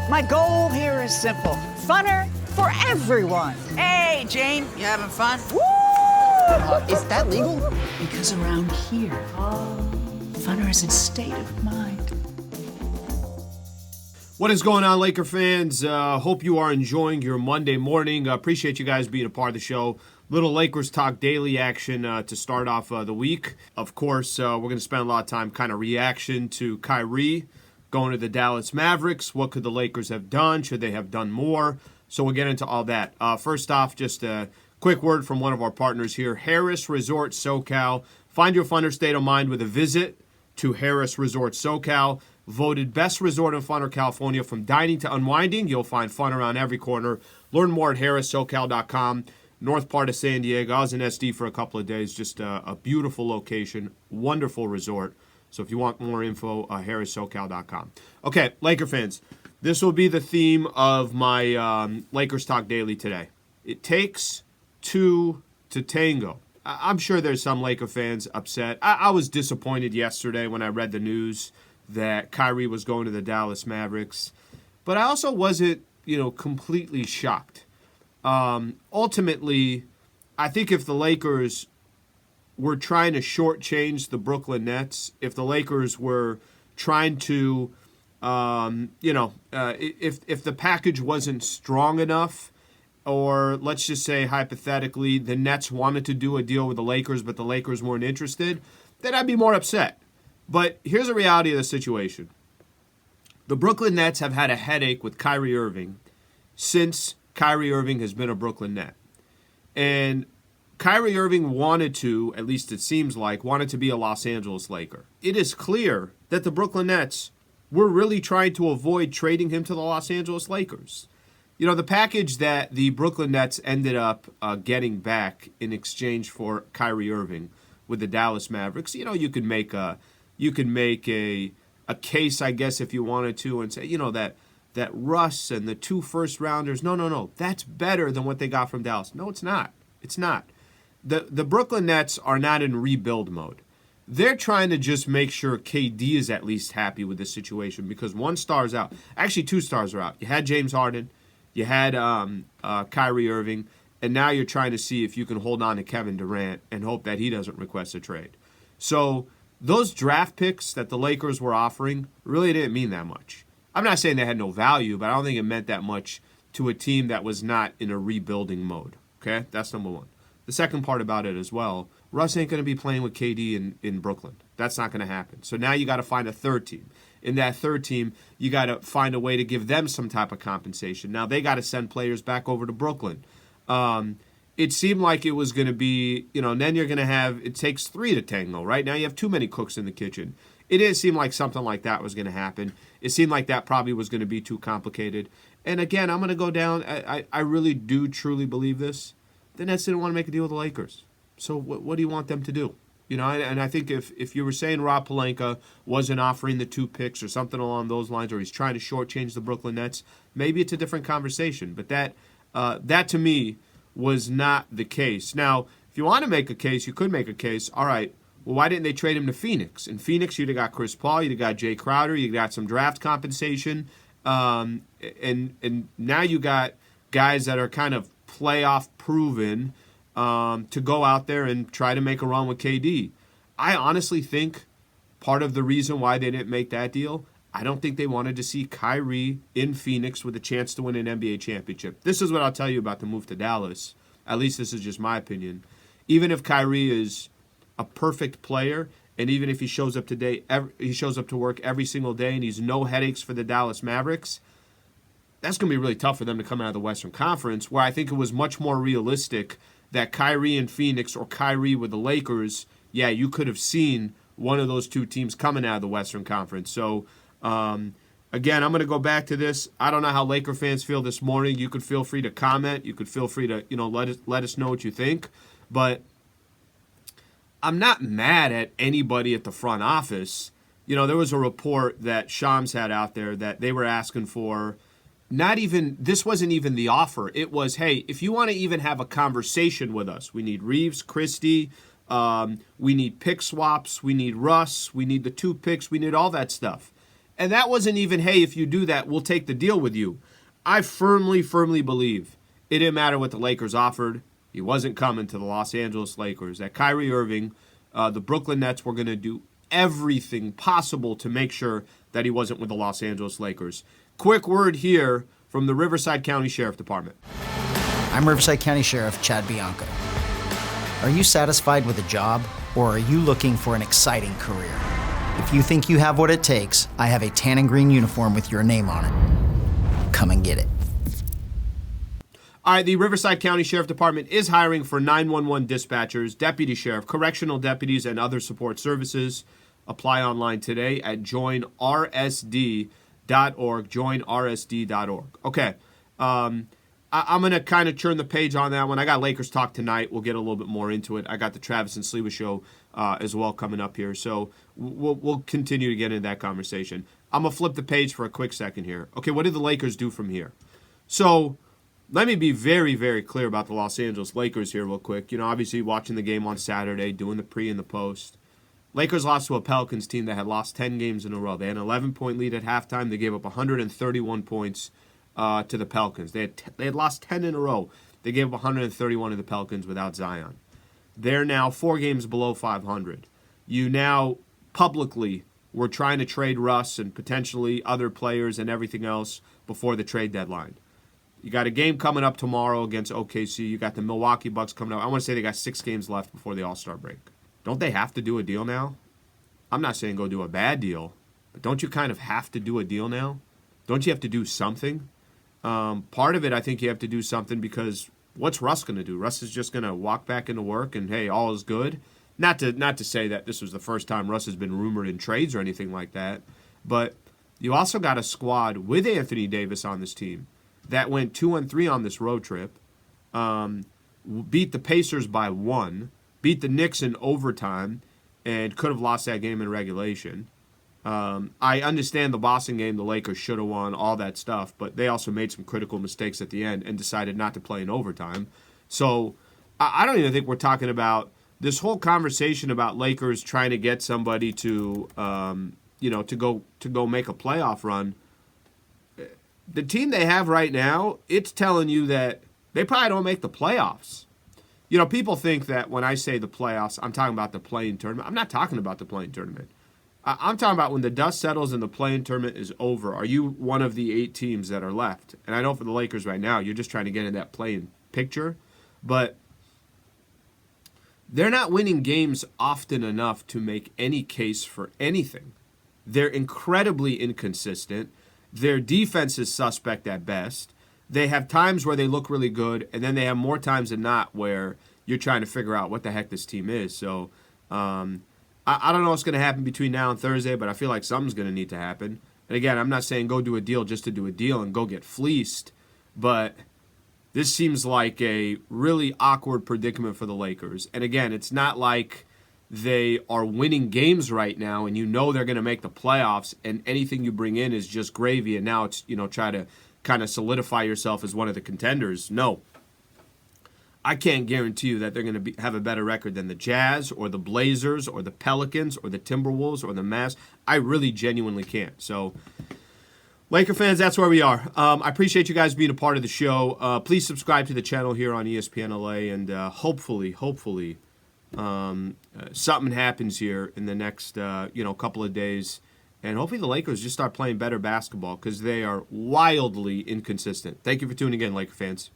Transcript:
My goal here is simple. Funner for everyone. Hey, Jane, you having fun? Woo! Is that legal? Because around here, funner is a state of mind. What is going on, Laker fans? Hope you are enjoying your Monday morning. Appreciate you guys being a part of the show. Little Lakers Talk daily action to start off the week. Of course, we're going to spend a lot of time kind of reaction to Kyrie going to the Dallas Mavericks. What could the Lakers have done? Should they have done more? So we'll get into all that. First off, just a quick word from one of our partners here, Harrah Resort SoCal. Find your funner state of mind with a visit to Harrah Resort SoCal. Voted best resort in Funner, California. From dining to unwinding, you'll find fun around every corner. Learn more at harrahsocal.com. North part of San Diego. I was in SD for a couple of days. Just a beautiful location. Wonderful resort. So if you want more info, harrahsocal.com. Okay, Laker fans. This will be the theme of my Lakers Talk Daily today. It takes two to tango. I'm sure there's some Laker fans upset. I was disappointed yesterday when I read the news that Kyrie was going to the Dallas Mavericks. But I also wasn't, completely shocked. Ultimately, I think if the Lakers were trying to shortchange the Brooklyn Nets, if the Lakers were trying to, if the package wasn't strong enough, or let's just say hypothetically the Nets wanted to do a deal with the Lakers, but the Lakers weren't interested, then I'd be more upset. But here's the reality of the situation. The Brooklyn Nets have had a headache with Kyrie Irving since Kyrie Irving has been a Brooklyn Net. And Kyrie Irving wanted to, at least it seems like, wanted to be a Los Angeles Laker. It is clear that the Brooklyn Nets were really trying to avoid trading him to the Los Angeles Lakers. The package that the Brooklyn Nets ended up getting back in exchange for Kyrie Irving with the Dallas Mavericks, you could make a case, I guess, if you wanted to, and say, that Russ and the 2 first-rounders, no, that's better than what they got from Dallas. No, it's not. It's not. The Brooklyn Nets are not in rebuild mode. They're trying to just make sure KD is at least happy with this situation because 1 star's out. Actually, 2 stars are out. You had James Harden, you had Kyrie Irving, and now you're trying to see if you can hold on to Kevin Durant and hope that he doesn't request a trade. So those draft picks that the Lakers were offering really didn't mean that much. I'm not saying they had no value, but I don't think it meant that much to a team that was not in a rebuilding mode. Okay? That's number one. The second part about it as well, Russ ain't going to be playing with KD in Brooklyn. That's not going to happen. So now you got to find a third team. In that third team, you got to find a way to give them some type of compensation. Now they got to send players back over to Brooklyn. It seemed like it was going to be, and then you're going to have, it takes 3 to tango, right? Now you have too many cooks in the kitchen. It didn't seem like something like that was going to happen. It seemed like that probably was going to be too complicated. And again, I'm going to go down, I really do truly believe this. The Nets didn't want to make a deal with the Lakers. So what do you want them to do? And I think if you were saying Rob Pelinka wasn't offering the 2 picks or something along those lines, or he's trying to shortchange the Brooklyn Nets, maybe it's a different conversation. But that to me was not the case. Now, if you want to make a case, you could make a case. All right, well, why didn't they trade him to Phoenix? In Phoenix, you'd have got Chris Paul, you'd have got Jay Crowder, you got some draft compensation, and now you got guys that are kind of playoff proven to go out there and try to make a run with KD. I honestly think part of the reason why they didn't make that deal, I don't think they wanted to see Kyrie in Phoenix with a chance to win an NBA championship. This is what I'll tell you about the move to Dallas. At least this is just my opinion. Even if Kyrie is a perfect player, and even if he shows up he shows up to work every single day, and he's no headaches for the Dallas Mavericks, that's going to be really tough for them to come out of the Western Conference, where I think it was much more realistic that Kyrie in Phoenix or Kyrie with the Lakers, you could have seen one of those 2 teams coming out of the Western Conference. So, again, I'm going to go back to this. I don't know how Laker fans feel this morning. You could feel free to comment. You could feel free to, let us know what you think. But I'm not mad at anybody at the front office. There was a report that Shams had out there that they were asking for this wasn't even the offer. It was, hey, if you want to even have a conversation with us, we need Reeves, Christie, we need pick swaps, we need Russ, we need the 2 picks, we need all that stuff. And that wasn't even, hey, if you do that, we'll take the deal with you. I firmly, firmly believe it didn't matter what the Lakers offered. He wasn't coming to the Los Angeles Lakers. That Kyrie Irving, the Brooklyn Nets were going to do everything possible to make sure that he wasn't with the Los Angeles Lakers. Quick word here from the Riverside County Sheriff Department. I'm Riverside County Sheriff Chad Bianco. Are you satisfied with a job, or are you looking for an exciting career? If you think you have what it takes, I have a tan and green uniform with your name on it. Come and get it. All right, the Riverside County Sheriff Department is hiring for 911 dispatchers, deputy sheriff, correctional deputies, and other support services. Apply online today at joinrsd.org, joinrsd.org. Okay, I'm going to kind of turn the page on that one. I got Lakers talk tonight. We'll get a little bit more into it. I got the Travis and Sleva show as well coming up here, so we'll continue to get into that conversation. I'm going to flip the page for a quick second here. Okay, what did the Lakers do from here? So let me be very, very clear about the Los Angeles Lakers here real quick. You know, obviously watching the game on Saturday, doing the pre and the post. Lakers lost to a Pelicans team that had lost 10 games in a row. They had an 11-point lead at halftime. They gave up 131 points to the Pelicans. They had lost 10 in a row. They gave up 131 to the Pelicans without Zion. They're now 4 games below 500. You now publicly were trying to trade Russ and potentially other players and everything else before the trade deadline. You got a game coming up tomorrow against OKC. You got the Milwaukee Bucks coming up. I want to say they got 6 games left before the All-Star break. Don't they have to do a deal now? I'm not saying go do a bad deal, but don't you kind of have to do a deal now? Don't you have to do something? Part of it, I think you have to do something because what's Russ going to do? Russ is just going to walk back into work and, hey, all is good. Not to say that this was the first time Russ has been rumored in trades or anything like that, but you also got a squad with Anthony Davis on this team that went 2-3 on this road trip, beat the Pacers by 1, beat the Knicks in overtime, and could have lost that game in regulation. I understand the Boston game, the Lakers should have won, all that stuff, but they also made some critical mistakes at the end and decided not to play in overtime. So I don't even think we're talking about this whole conversation about Lakers trying to get somebody to, to go make a playoff run. The team they have right now, it's telling you that they probably don't make the playoffs. You know, people think that when I say the playoffs, I'm talking about the play-in tournament. I'm not talking about the play-in tournament. I'm talking about when the dust settles and the play-in tournament is over. Are you one of the 8 teams that are left? And I know for the Lakers right now, you're just trying to get in that play-in picture. But they're not winning games often enough to make any case for anything. They're incredibly inconsistent. Their defense is suspect at best. They have times where they look really good, and then they have more times than not where you're trying to figure out what the heck this team is. So I don't know what's going to happen between now and Thursday, but I feel like something's going to need to happen. And again, I'm not saying go do a deal just to do a deal and go get fleeced, but this seems like a really awkward predicament for the Lakers. And again, it's not like they are winning games right now and you know they're going to make the playoffs and anything you bring in is just gravy and now it's, try to kind of solidify yourself as one of the contenders. No. I can't guarantee you that they're going to have a better record than the Jazz or the Blazers or the Pelicans or the Timberwolves or the Mavs. I really genuinely can't. So, Laker fans, that's where we are. I appreciate you guys being a part of the show. Please subscribe to the channel here on ESPN LA, and hopefully, something happens here in the next, couple of days. And hopefully the Lakers just start playing better basketball because they are wildly inconsistent. Thank you for tuning in, Laker fans.